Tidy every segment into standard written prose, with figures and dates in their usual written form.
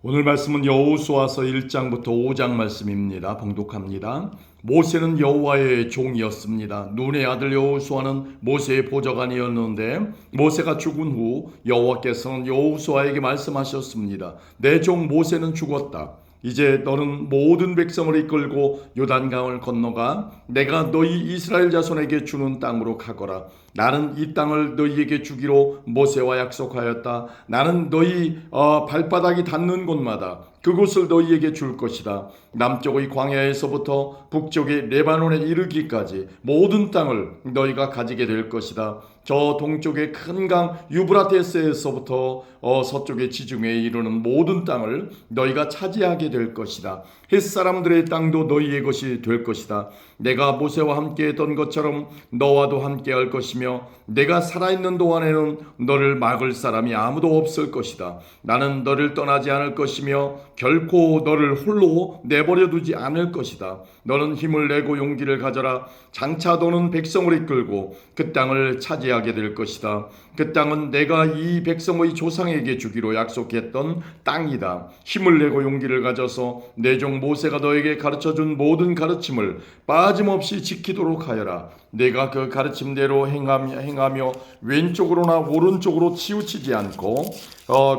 오늘 말씀은 여호수아서 1장부터 5장 말씀입니다. 봉독합니다. 모세는 여호와의 종이었습니다. 눈의 아들 여호수아는 모세의 보좌관이었는데 모세가 죽은 후 여호와께서는 여호수아에게 말씀하셨습니다. 내 종 모세는 죽었다. 이제 너는 모든 백성을 이끌고 요단강을 건너가 내가 너희 이스라엘 자손에게 주는 땅으로 가거라. 나는 이 땅을 너희에게 주기로 모세와 약속하였다. 나는 너희 발바닥이 닿는 곳마다 그곳을 너희에게 줄 것이다. 남쪽의 광야에서부터 북쪽의 레바논에 이르기까지 모든 땅을 너희가 가지게 될 것이다. 저 동쪽의 큰 강 유브라테스에서부터 서쪽의 지중해에 이르는 모든 땅을 너희가 차지하게 될 것이다. 햇사람들의 땅도 너희의 것이 될 것이다. 내가 모세와 함께 했던 것처럼 너와도 함께 할 것이며 내가 살아있는 동안에는 너를 막을 사람이 아무도 없을 것이다. 나는 너를 떠나지 않을 것이며 결코 너를 홀로 내버려 두지 않을 것이다. 너는 힘을 내고 용기를 가져라. 장차 너는 백성을 이끌고 그 땅을 차지하게 될 것이다. 그 땅은 내가 이 백성의 조상에게 주기로 약속했던 땅이다. 힘을 내고 용기를 가져서 내 종 모세가 너에게 가르쳐준 모든 가르침을 빠짐없이 지키도록 하여라. 내가 그 가르침대로 행하며 왼쪽으로나 오른쪽으로 치우치지 않고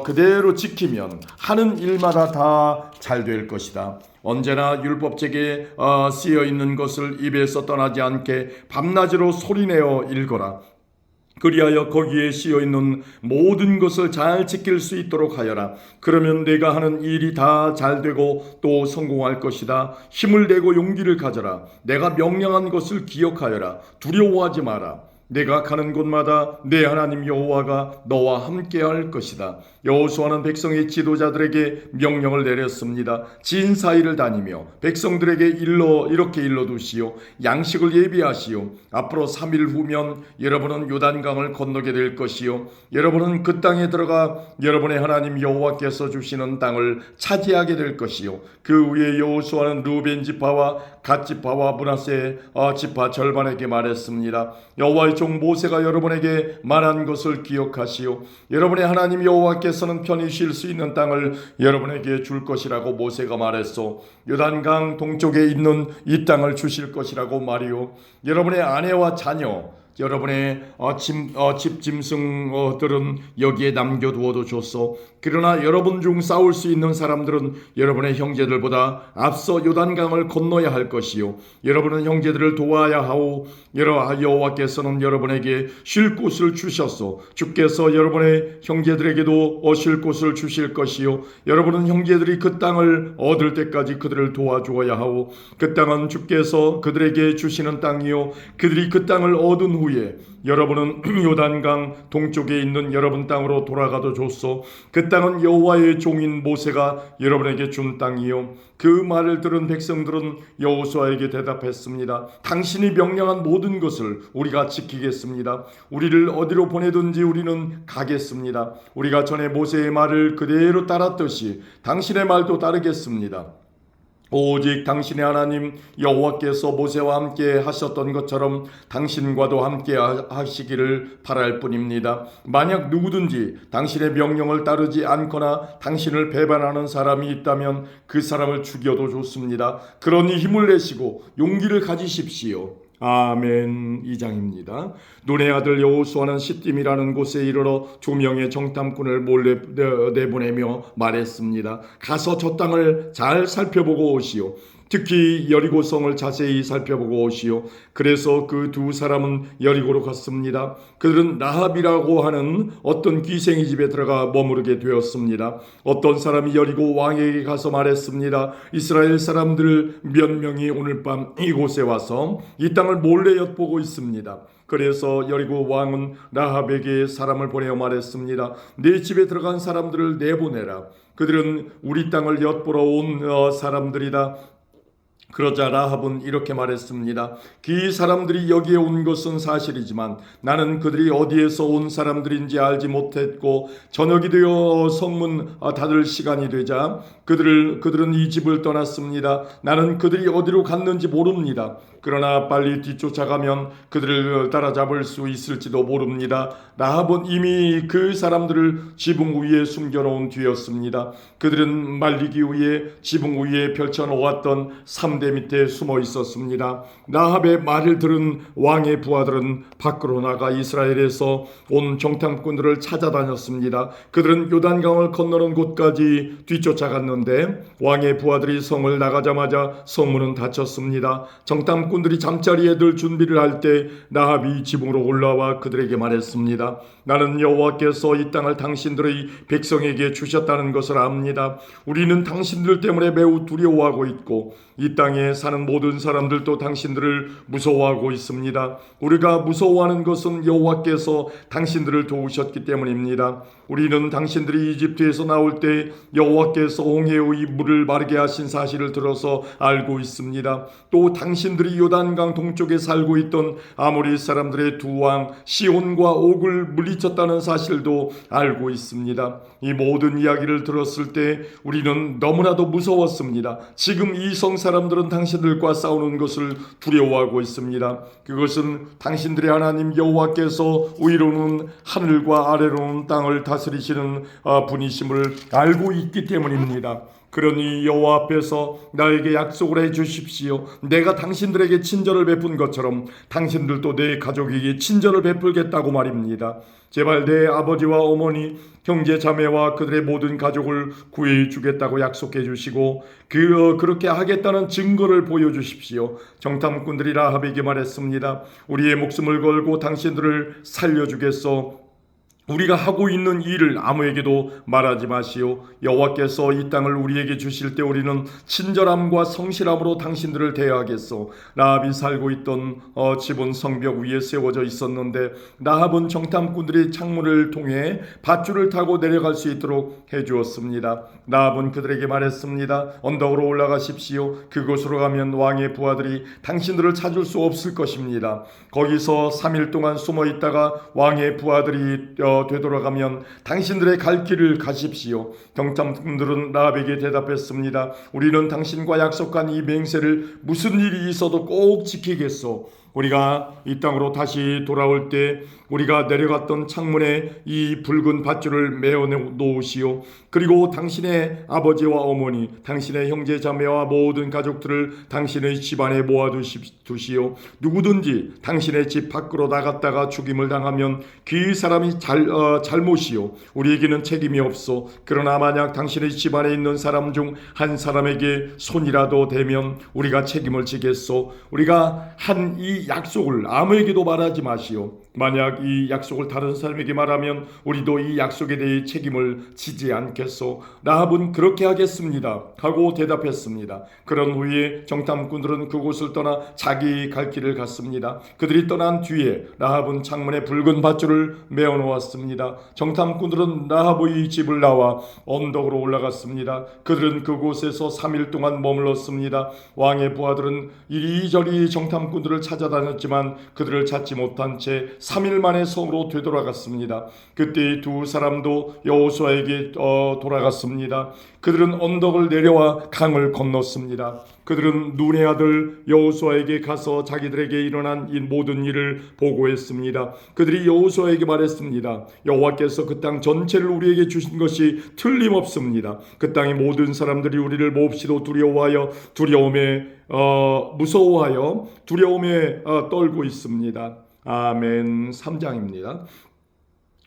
그대로 지키면 하는 일마다 다 잘 될 것이다. 언제나 율법책에 쓰여 있는 것을 입에서 떠나지 않게 밤낮으로 소리내어 읽어라. 그리하여 거기에 씌어있는 모든 것을 잘 지킬 수 있도록 하여라. 그러면 내가 하는 일이 다 잘되고 또 성공할 것이다. 힘을 내고 용기를 가져라. 내가 명령한 것을 기억하여라. 두려워하지 마라. 내가 가는 곳마다 내 하나님 여호와가 너와 함께할 것이다. 여호수아는 백성의 지도자들에게 명령을 내렸습니다. 진 사이를 다니며 백성들에게 이렇게 일러두시오. 양식을 예비하시오. 앞으로 3일 후면 여러분은 요단강을 건너게 될 것이요. 여러분은 그 땅에 들어가 여러분의 하나님 여호와께서 주시는 땅을 차지하게 될 것이요. 그 후에 여호수아는 루벤 지파와 갓 지파와 므낫세 지파 절반에게 말했습니다. 여호와의 종 모세가 여러분에게 말한 것을 기억하시오. 여러분의 하나님 여호와께서는 편히 쉴 수 있는 땅을 여러분에게 줄 것이라고 모세가 말했소. 요단강 동쪽에 있는 이 땅을 주실 것이라고 말이오. 여러분의 아내와 자녀, 여러분의 집 짐승들은 여기에 남겨두어도 좋소. 그러나 여러분 중 싸울 수 있는 사람들은 여러분의 형제들보다 앞서 요단강을 건너야 할 것이요. 여러분은 형제들을 도와야 하오. 여호와께서는 여러분에게 쉴 곳을 주셨소. 주께서 여러분의 형제들에게도 쉴 곳을 주실 것이요. 여러분은 형제들이 그 땅을 얻을 때까지 그들을 도와주어야 하오. 그 땅은 주께서 그들에게 주시는 땅이요. 그들이 그 땅을 얻은 후에 여러분은 요단강 동쪽에 있는 여러분 땅으로 돌아가도 좋소. 그 땅은 여호와의 종인 모세가 여러분에게 준 땅이요. 그 말을 들은 백성들은 여호수아에게 대답했습니다. 당신이 명령한 모든 것을 우리가 지키겠습니다. 우리를 어디로 보내든지 우리는 가겠습니다. 우리가 전에 모세의 말을 그대로 따랐듯이 당신의 말도 따르겠습니다. 오직 당신의 하나님 여호와께서 모세와 함께 하셨던 것처럼 당신과도 함께 하시기를 바랄 뿐입니다. 만약 누구든지 당신의 명령을 따르지 않거나 당신을 배반하는 사람이 있다면 그 사람을 죽여도 좋습니다. 그러니 힘을 내시고 용기를 가지십시오. 아멘. 2장입니다. 눈의 아들 여호수아는 시딤이라는 곳에 이르러 두 명의 정탐꾼을 몰래 내보내며 말했습니다. 가서 저 땅을 잘 살펴보고 오시오. 특히 여리고성을 자세히 살펴보고 오시오. 그래서 그 두 사람은 여리고로 갔습니다. 그들은 라합이라고 하는 어떤 귀생이 집에 들어가 머무르게 되었습니다. 어떤 사람이 여리고 왕에게 가서 말했습니다. 이스라엘 사람들 몇 명이 오늘 밤 이곳에 와서 이 땅을 몰래 엿보고 있습니다. 그래서 여리고 왕은 라합에게 사람을 보내어 말했습니다. 내 집에 들어간 사람들을 내보내라. 그들은 우리 땅을 엿보러 온 사람들이다. 그러자 라합은 이렇게 말했습니다. 그 사람들이 여기에 온 것은 사실이지만 나는 그들이 어디에서 온 사람들인지 알지 못했고 저녁이 되어 성문 닫을 시간이 되자 그들은 이 집을 떠났습니다. 나는 그들이 어디로 갔는지 모릅니다. 그러나 빨리 뒤쫓아가면 그들을 따라잡을 수 있을지도 모릅니다. 라합은 이미 그 사람들을 지붕 위에 숨겨놓은 뒤였습니다. 그들은 말리기 위해 지붕 위에 펼쳐놓았던 삼대 밑에 숨어 있었습니다. 라합의 말을 들은 왕의 부하들은 밖으로 나가 이스라엘에서 온 정탐꾼들을 찾아다녔습니다. 그들은 요단강을 건너는 곳까지 뒤쫓아갔는데 왕의 부하들이 성을 나가자마자 성문은 닫혔습니다. 정탐꾼들이 잠자리에 들 준비를 할 때 라합이 지붕으로 올라와 그들에게 말했습니다. 나는 여호와께서 이 땅을 당신들의 백성에게 주셨다는 것을 압니다. 우리는 당신들 때문에 매우 두려워하고 있고 이 땅에 사는 모든 사람들도 당신들을 무서워하고 있습니다. 우리가 무서워하는 것은 여호와께서 당신들을 도우셨기 때문입니다. 우리는 당신들이 이집트에서 나올 때 여호와께서 홍해의 물을 마르게 하신 사실을 들어서 알고 있습니다. 또 당신들이 요단강 동쪽에 살고 있던 아모리 사람들의 두 왕 시온과 옥을 물리쳤다는 사실도 알고 있습니다. 이 모든 이야기를 들었을 때 우리는 너무나도 무서웠습니다. 지금 이 성 사람들은 당신들과 싸우는 것을 두려워하고 있습니다. 그것은 당신들의 하나님 여호와께서 위로는 하늘과 아래로는 땅을 다스리시는 분이심을 알고 있기 때문입니다. 그러니 여호와 앞에서 나에게 약속을 해주십시오. 내가 당신들에게 친절을 베푼 것처럼 당신들도 내 가족에게 친절을 베풀겠다고 말입니다. 제발 내 아버지와 어머니, 형제 자매와 그들의 모든 가족을 구해 주겠다고 약속해 주시고 그렇게 하겠다는 증거를 보여주십시오. 정탐꾼들이 라합에게 말했습니다. 우리의 목숨을 걸고 당신들을 살려주겠소. 우리가 하고 있는 일을 아무에게도 말하지 마시오. 여호와께서 이 땅을 우리에게 주실 때 우리는 친절함과 성실함으로 당신들을 대하겠소. 라합이 살고 있던 집은 성벽 위에 세워져 있었는데 라합은 정탐꾼들이 창문을 통해 밧줄을 타고 내려갈 수 있도록 해주었습니다. 라합은 그들에게 말했습니다. 언덕으로 올라가십시오. 그곳으로 가면 왕의 부하들이 당신들을 찾을 수 없을 것입니다. 거기서 3일 동안 숨어 있다가 왕의 부하들이 되돌아가면 당신들의 갈 길을 가십시오. 정탐꾼들은 라합에게 대답했습니다. 우리는 당신과 약속한 이 맹세를 무슨 일이 있어도 꼭 지키겠소. 우리가 이 땅으로 다시 돌아올 때 우리가 내려갔던 창문에 이 붉은 밧줄을 메어 놓으시오. 그리고 당신의 아버지와 어머니, 당신의 형제 자매와 모든 가족들을 당신의 집안에 모아두시오. 누구든지 당신의 집 밖으로 나갔다가 죽임을 당하면 그 사람이 잘못이요. 우리에게는 책임이 없소. 그러나 만약 당신의 집안에 있는 사람 중 한 사람에게 손이라도 대면 우리가 책임을 지겠소. 우리가 한 이 약속을 아무에게도 말하지 마시오. 만약 이 약속을 다른 사람에게 말하면 우리도 이 약속에 대해 책임을 지지 않겠소. 라합은 그렇게 하겠습니다 하고 대답했습니다. 그런 후에 정탐꾼들은 그곳을 떠나 자기 갈 길을 갔습니다. 그들이 떠난 뒤에 라합은 창문에 붉은 밧줄을 메어 놓았습니다. 정탐꾼들은 라합의 집을 나와 언덕으로 올라갔습니다. 그들은 그곳에서 3일 동안 머물렀습니다. 왕의 부하들은 이리저리 정탐꾼들을 찾아다녔지만 그들을 찾지 못한 채 3일 만에 성으로 되돌아갔습니다. 그때 두 사람도 여호수아에게 돌아갔습니다. 그들은 언덕을 내려와 강을 건넜습니다. 그들은 눈의 아들 여호수아에게 가서 자기들에게 일어난 이 모든 일을 보고했습니다. 그들이 여호수아에게 말했습니다. 여호와께서 그 땅 전체를 우리에게 주신 것이 틀림없습니다. 그 땅의 모든 사람들이 우리를 몹시도 무서워하여 두려움에 떨고 있습니다. 아멘. 3장입니다.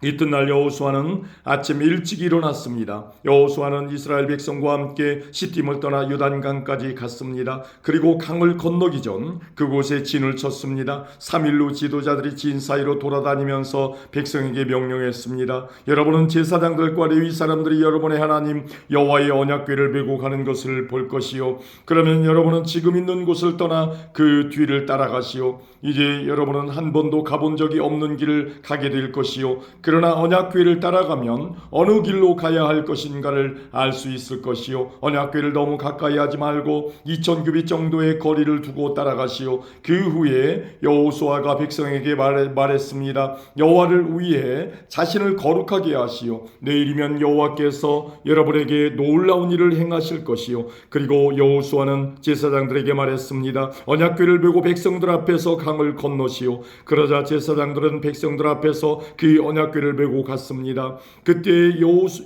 이튿날 여호수아는 아침 일찍 일어났습니다. 여호수아는 이스라엘 백성과 함께 시팀을 떠나 요단강까지 갔습니다. 그리고 강을 건너기 전 그곳에 진을 쳤습니다. 3일로 지도자들이 진 사이로 돌아다니면서 백성에게 명령했습니다. 여러분은 제사장들과 레위 사람들이 여러분의 하나님 여호와의 언약궤를 메고 가는 것을 볼 것이요. 그러면 여러분은 지금 있는 곳을 떠나 그 뒤를 따라가시오. 이제 여러분은 한 번도 가본 적이 없는 길을 가게 될 것이요. 그러나 언약궤를 따라가면 어느 길로 가야 할 것인가를 알 수 있을 것이요 언약궤를 너무 가까이 하지 말고 2000규빗 정도의 거리를 두고 따라가시오. 그 후에 여호수아가 백성에게 말했습니다. 여호와를 위해 자신을 거룩하게 하시오. 내일이면 여호와께서 여러분에게 놀라운 일을 행하실 것이요. 그리고 여호수아는 제사장들에게 말했습니다. 언약궤를 메고 백성들 앞에서 강을 건너시오. 그러자 제사장들은 백성들 앞에서 그 언약궤를 메고 갔습니다. 그때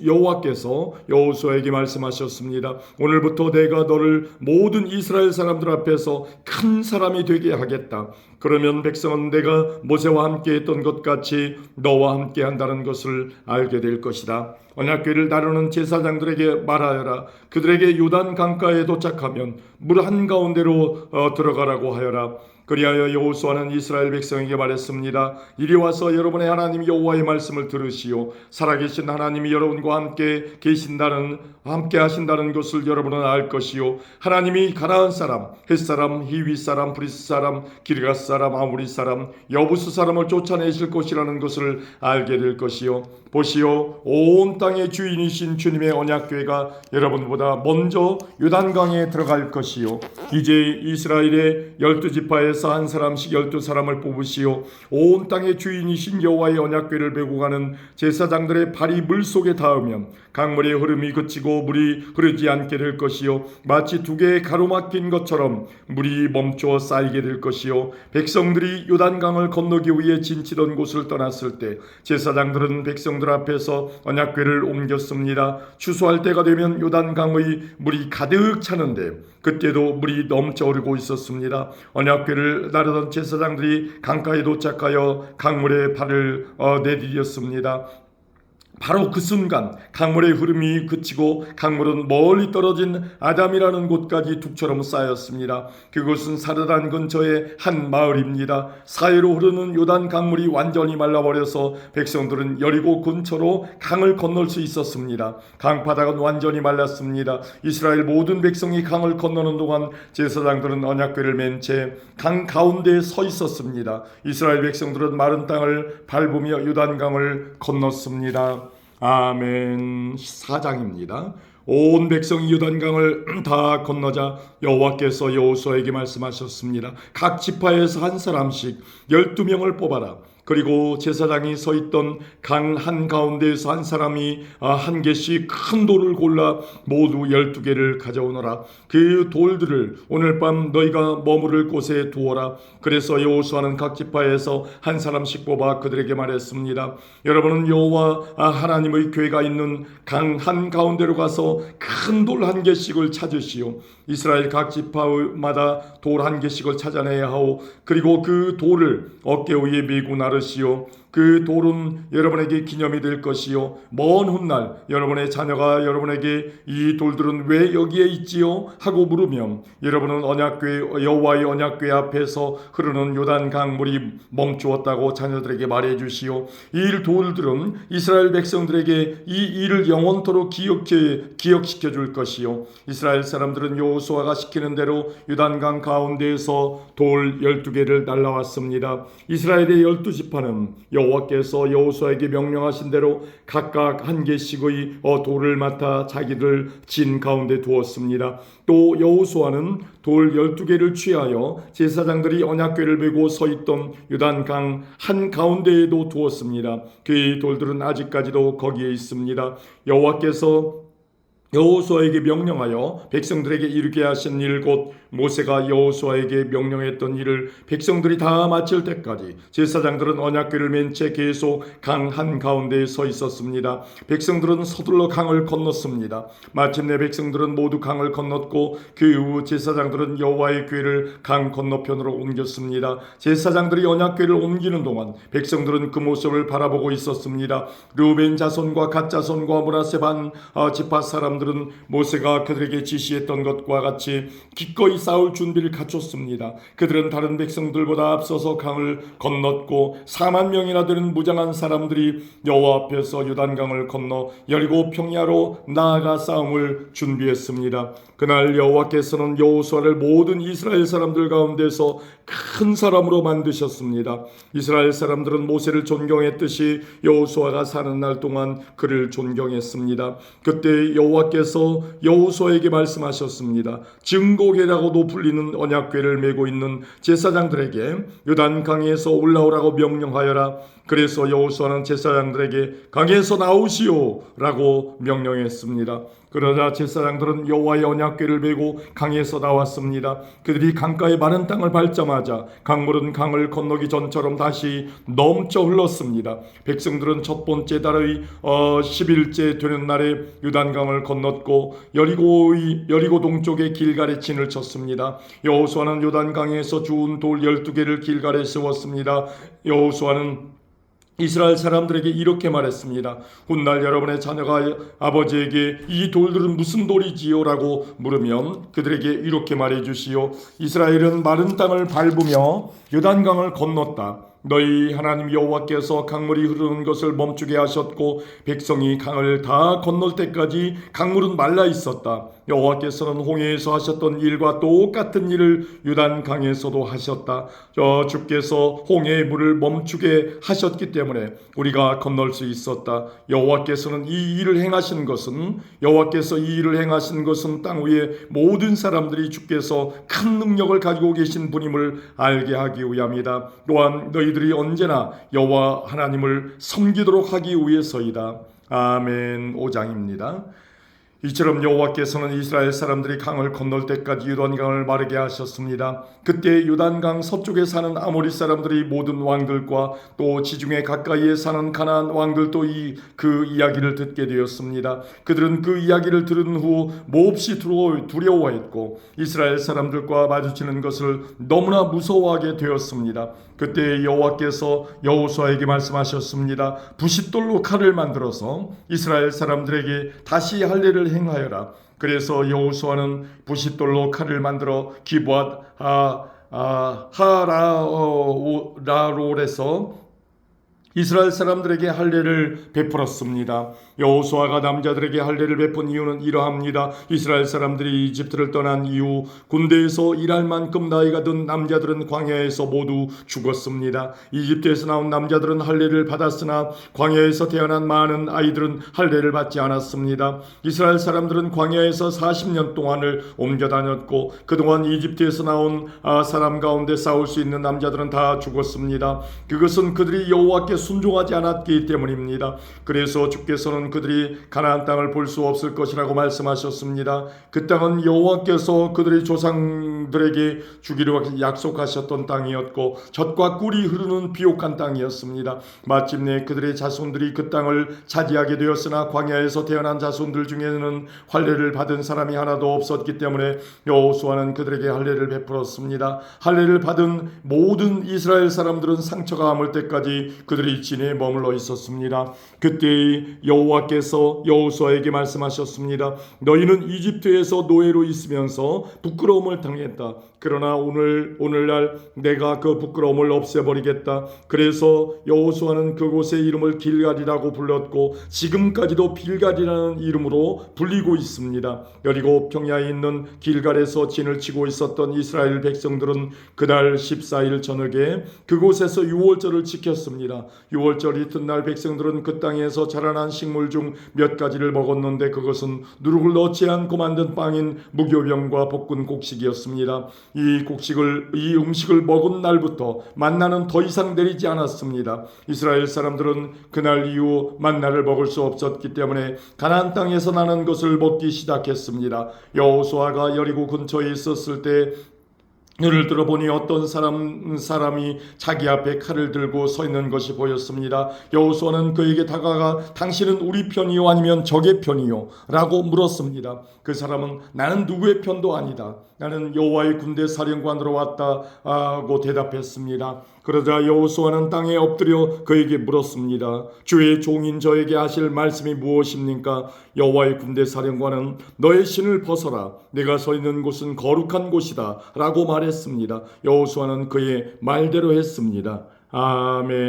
여호와께서 여호수아에게 말씀하셨습니다. 오늘부터 내가 너를 모든 이스라엘 사람들 앞에서 큰 사람이 되게 하겠다. 그러면 백성은 내가 모세와 함께 했던 것 같이 너와 함께 한다는 것을 알게 될 것이다. 언약궤를 다루는 제사장들에게 말하여라. 그들에게 요단 강가에 도착하면 물 한가운데로 들어가라고 하여라. 그리하여 여호수아는 이스라엘 백성에게 말했습니다. 이리 와서 여러분의 하나님 여호와의 말씀을 들으시오. 살아계신 하나님이 여러분과 함께 하신다는 것을 여러분은 알 것이요. 하나님이 가나안 사람, 헷 사람, 히위 사람, 브리스 사람, 기르가스 사람, 아모리 사람, 여부스 사람을 쫓아내실 것이라는 것을 알게 될 것이요. 보시오, 온 땅의 주인이신 주님의 언약궤가 여러분보다 먼저 요단강에 들어갈 것이요. 이제 이스라엘의 12지파에서 한 사람씩 12사람을 뽑으시오. 온 땅의 주인이신 여호와의 언약궤를 메고 가는 제사장들의 발이 물속에 닿으면 강물의 흐름이 그치고 물이 흐르지 않게 될 것이요. 마치 두 개의 가로막힌 것처럼 물이 멈추어 쌓이게 될 것이요. 백성들이 요단강을 건너기 위해 진치던 곳을 떠났을 때 제사장들은 백성들 앞에서 언약궤를 옮겼습니다. 추수할 때가 되면 요단강의 물이 가득 차는데 그때도 물이 넘쳐 흐르고 있었습니다. 언약궤를 나르던 제사장들이 강가에 도착하여 강물에 발을 내디뎠습니다. 바로 그 순간 강물의 흐름이 그치고 강물은 멀리 떨어진 아담이라는 곳까지 둑처럼 쌓였습니다. 그곳은 사르단 근처의 한 마을입니다. 사해로 흐르는 요단 강물이 완전히 말라버려서 백성들은 여리고 근처로 강을 건널 수 있었습니다. 강바닥은 완전히 말랐습니다. 이스라엘 모든 백성이 강을 건너는 동안 제사장들은 언약궤를 맨 채 강 가운데에 서 있었습니다. 이스라엘 백성들은 마른 땅을 밟으며 요단강을 건넜습니다. 아멘. 4장입니다. 온 백성이 요단강을 다 건너자 여호와께서 여호수아에게 말씀하셨습니다. 각 지파에서 한 사람씩 12명을 뽑아라. 그리고 제사장이 서 있던 강 한가운데에서 한 사람이 한 개씩 큰 돌을 골라 모두 12개를 가져오너라. 그 돌들을 오늘 밤 너희가 머무를 곳에 두어라. 그래서 여호수아는 각 지파에서 한 사람씩 뽑아 그들에게 말했습니다. 여러분은 여호와 하나님의 궤가 있는 강 한가운데로 가서 큰 돌 한 개씩을 찾으시오. 이스라엘 각 지파마다 돌 한 개씩을 찾아내야 하오. 그리고 그 돌을 어깨 위에 메고 나르시오. 그 돌은 여러분에게 기념이 될 것이요. 먼 훗날 여러분의 자녀가 여러분에게 이 돌들은 왜 여기에 있지요? 하고 물으면 여러분은 여호와의 언약궤 앞에서 흐르는 요단강 물이 멈추었다고 자녀들에게 말해주시오. 이 돌들은 이스라엘 백성들에게 이 일을 영원토록 기억시켜 줄 것이요. 이스라엘 사람들은 여호수아가 시키는 대로 요단강 가운데에서 돌 12개를 날라왔습니다. 이스라엘의 12지파는 여호와께서 여호수아에게 명령하신 대로 각각 한 개씩의 돌을 맡아 자기들 진 가운데 두었습니다. 또 여호수아는 돌 12개를 취하여 제사장들이 언약궤를 메고 서 있던 요단강 한 가운데에도 두었습니다. 그 돌들은 아직까지도 거기에 있습니다. 여호와께서 여호수아에게 명령하여 백성들에게 이르게 하신 일 곧 모세가 여호수아에게 명령했던 일을 백성들이 다 마칠 때까지 제사장들은 언약궤를 맨 채 계속 강 한가운데에 서 있었습니다. 백성들은 서둘러 강을 건넜습니다. 마침내 백성들은 모두 강을 건넜고 그 후 제사장들은 여호와의 궤를 강 건너편으로 옮겼습니다. 제사장들이 언약궤를 옮기는 동안 백성들은 그 모습을 바라보고 있었습니다. 르우벤 자손과 갓 자손과 므낫세 반 지파 사람들은 모세가 그들에게 지시했던 것과 같이 기꺼이 싸울 준비를 갖췄습니다. 그들은 다른 백성들보다 앞서서 강을 건넜고 4만 명이나 되는 무장한 사람들이 여호와 앞에서 요단강을 건너 여리고 평야로 나아가 싸움을 준비했습니다. 그날 여호와께서는 여호수아를 모든 이스라엘 사람들 가운데서 큰 사람으로 만드셨습니다. 이스라엘 사람들은 모세를 존경했듯이 여호수아가 사는 날 동안 그를 존경했습니다. 그때 여호와께서 여호수아에게 말씀하셨습니다. 증거궤라고도 불리는 언약궤를 메고 있는 제사장들에게 요단 강에서 올라오라고 명령하여라. 그래서 여호수아는 제사장들에게 강에서 나오시오 라고 명령했습니다. 그러자 제사장들은 여호와의 언약궤를 메고 강에서 나왔습니다. 그들이 강가의 마른 땅을 밟자마자 강물은 강을 건너기 전처럼 다시 넘쳐 흘렀습니다. 백성들은 첫 번째 달의 10일째 되는 날에 요단강을 건넜고 여리고 동쪽의 길갈에 진을 쳤습니다. 여호수아는 요단강에서 주운 돌 12개를 길갈에 세웠습니다. 여호수아는 이스라엘 사람들에게 이렇게 말했습니다. 훗날 여러분의 자녀가 아버지에게 이 돌들은 무슨 돌이지요? 라고 물으면 그들에게 이렇게 말해주시오. 이스라엘은 마른 땅을 밟으며 요단강을 건넜다. 너희 하나님 여호와께서 강물이 흐르는 것을 멈추게 하셨고 백성이 강을 다 건널 때까지 강물은 말라 있었다. 여호와께서는 홍해에서 하셨던 일과 똑같은 일을 요단강에서도 하셨다. 주께서 홍해의 물을 멈추게 하셨기 때문에 우리가 건널 수 있었다. 여호와께서 이 일을 행하신 것은 땅 위에 모든 사람들이 주께서 큰 능력을 가지고 계신 분임을 알게 하기 위함이다. 또한 너희들이 언제나 여호와 하나님을 섬기도록 하기 위해서이다. 아멘. 5장입니다. 이처럼 여호와께서는 이스라엘 사람들이 강을 건널 때까지 요단강을 마르게 하셨습니다. 그때 요단강 서쪽에 사는 아모리 사람들이 모든 왕들과 또 지중해 가까이에 사는 가나안 왕들도 그 이야기를 듣게 되었습니다. 그들은 그 이야기를 들은 후 몹시 두려워했고 이스라엘 사람들과 마주치는 것을 너무나 무서워하게 되었습니다. 그때 여호와께서 여호수아에게 말씀하셨습니다. 부싯돌로 칼을 만들어서 이스라엘 사람들에게 다시 할례를 행하여라. 그래서 여호수아는 부싯돌로 칼을 만들어 기브앗 하라롤에서 이스라엘 사람들에게 할례를 베풀었습니다. 여호수아가 남자들에게 할례를 베푼 이유는 이러합니다. 이스라엘 사람들이 이집트를 떠난 이후 군대에서 일할 만큼 나이가 든 남자들은 광야에서 모두 죽었습니다. 이집트에서 나온 남자들은 할례를 받았으나 광야에서 태어난 많은 아이들은 할례를 받지 않았습니다. 이스라엘 사람들은 광야에서 40년 동안을 옮겨 다녔고 그동안 이집트에서 나온 사람 가운데 싸울 수 있는 남자들은 다 죽었습니다. 그것은 그들이 여호와께 순종하지 않았기 때문입니다. 그래서 주께서는 그들이 가나안 땅을 볼 수 없을 것이라고 말씀하셨습니다. 그 땅은 여호와께서 그들의 조상들에게 주기로 약속하셨던 땅이었고 젖과 꿀이 흐르는 비옥한 땅이었습니다. 마침내 그들의 자손들이 그 땅을 차지하게 되었으나 광야에서 태어난 자손들 중에는 할례를 받은 사람이 하나도 없었기 때문에 여호수아는 그들에게 할례를 베풀었습니다. 할례를 받은 모든 이스라엘 사람들은 상처가 아물 때까지 그들이 진에 머물러 있었습니다. 그때 여호와께서 여호수아에게 말씀하셨습니다. 너희는 이집트에서 노예로 있으면서 부끄러움을 당했다. 그러나 오늘날 내가 그 부끄러움을 없애버리겠다. 그래서 여호수아는 그곳의 이름을 길갈이라고 불렀고 지금까지도 길갈이라는 이름으로 불리고 있습니다. 여리고 평야에 있는 길갈에서 진을 치고 있었던 이스라엘 백성들은 그달 14일 저녁에 그곳에서 유월절을 지켰습니다. 유월절 이튿날 백성들은 그 땅에서 자라난 식물 중 몇 가지를 먹었는데 그것은 누룩을 넣지 않고 만든 빵인 무교병과 볶은 곡식이었습니다. 이 음식을 먹은 날부터 만나는 더 이상 내리지 않았습니다. 이스라엘 사람들은 그날 이후 만나를 먹을 수 없었기 때문에 가나안 땅에서 나는 것을 먹기 시작했습니다. 여호수아가 여리고 근처에 있었을 때 눈을 들어보니 어떤 사람이 자기 앞에 칼을 들고 서 있는 것이 보였습니다. 여호수아는 그에게 다가가 당신은 우리 편이요 아니면 적의 편이요? 라고 물었습니다. 그 사람은 나는 누구의 편도 아니다. 나는 여호와의 군대 사령관으로 왔다 하고 대답했습니다. 그러자 여호수아는 땅에 엎드려 그에게 물었습니다. 주의 종인 저에게 하실 말씀이 무엇입니까? 여호와의 군대 사령관은 너의 신을 벗어라. 내가 서 있는 곳은 거룩한 곳이다 라고 말했습니다. 여호수아는 그의 말대로 했습니다. 아멘.